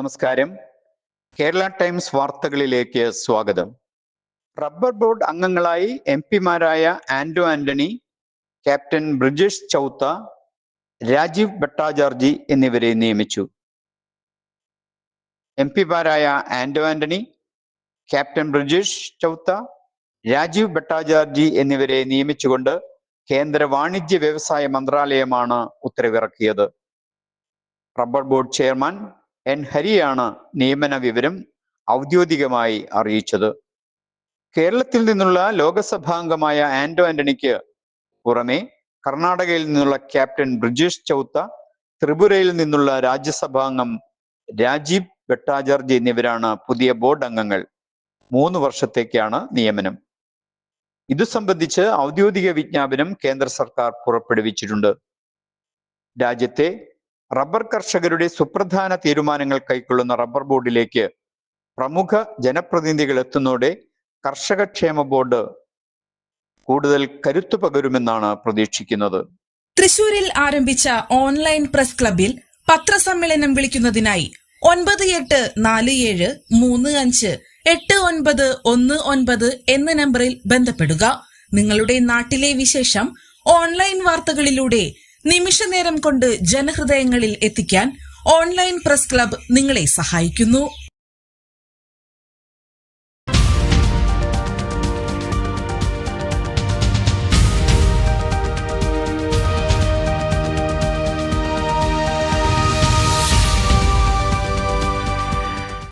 നമസ്കാരം. കേരള ടൈംസ് വാർത്തകളിലേക്ക് സ്വാഗതം. റബ്ബർ ബോർഡ് അംഗങ്ങളായി എംപിമാരായ ആന്റോ ആന്റണി, ക്യാപ്റ്റൻ ബ്രിജേഷ് ചൗത്ത, രാജീവ് ഭട്ടാചാർജി എന്നിവരെ നിയമിച്ചു. എംപിമാരായ ആന്റോ ആന്റണി, ക്യാപ്റ്റൻ ബ്രിജേഷ് ചൗത്ത, രാജീവ് ഭട്ടാചാർജി എന്നിവരെ നിയമിച്ചുകൊണ്ട് കേന്ദ്ര വാണിജ്യ വ്യവസായ മന്ത്രാലയമാണ് ഉത്തരവിറക്കിയത്. റബ്ബർ ബോർഡ് ചെയർമാൻ എൻ ഹരിയാണ് നിയമന വിവരം ഔദ്യോഗികമായി അറിയിച്ചത്. കേരളത്തിൽ നിന്നുള്ള ലോകസഭാംഗമായ ആന്റോ ആന്റണിക്ക് പുറമെ കർണാടകയിൽ നിന്നുള്ള ക്യാപ്റ്റൻ ബ്രിജേഷ് ചൗത്ത, ത്രിപുരയിൽ നിന്നുള്ള രാജ്യസഭാംഗം രാജീവ് ഭട്ടാചാർജി എന്നിവരാണ് പുതിയ ബോർഡ് അംഗങ്ങൾ. 3 വർഷത്തേക്കാണ് നിയമനം. ഇതു സംബന്ധിച്ച് ഔദ്യോഗിക വിജ്ഞാപനം കേന്ദ്ര സർക്കാർ പുറപ്പെടുവിച്ചിട്ടുണ്ട്. രാജ്യത്തെ റബ്ബർ കർഷകരുടെ സുപ്രധാന തീരുമാനങ്ങൾ കൈക്കൊള്ളുന്ന റബ്ബർ ബോർഡിലേക്ക് പ്രമുഖ ജനപ്രതിനിധികൾ എത്തുന്നതോടെ കർഷകക്ഷേമ ബോർഡ് കൂടുതൽ കരുത്തു പകരുമെന്നാണ് പ്രതീക്ഷിക്കുന്നത്. തൃശൂരിൽ ആരംഭിച്ച ഓൺലൈൻ പ്രസ് ക്ലബിൽ പത്രസമ്മേളനം വിളിക്കുന്നതിനായി 9847358919 എന്ന നമ്പറിൽ ബന്ധപ്പെടുക. നിങ്ങളുടെ നാട്ടിലെ വിശേഷം ഓൺലൈൻ വാർത്തകളിലൂടെ നിമിഷനേരം കൊണ്ട് ജനഹൃദയങ്ങളിൽ എത്തിക്കാൻ ഓൺലൈൻ പ്രസ് ക്ലബ് നിങ്ങളെ സഹായിക്കുന്നു.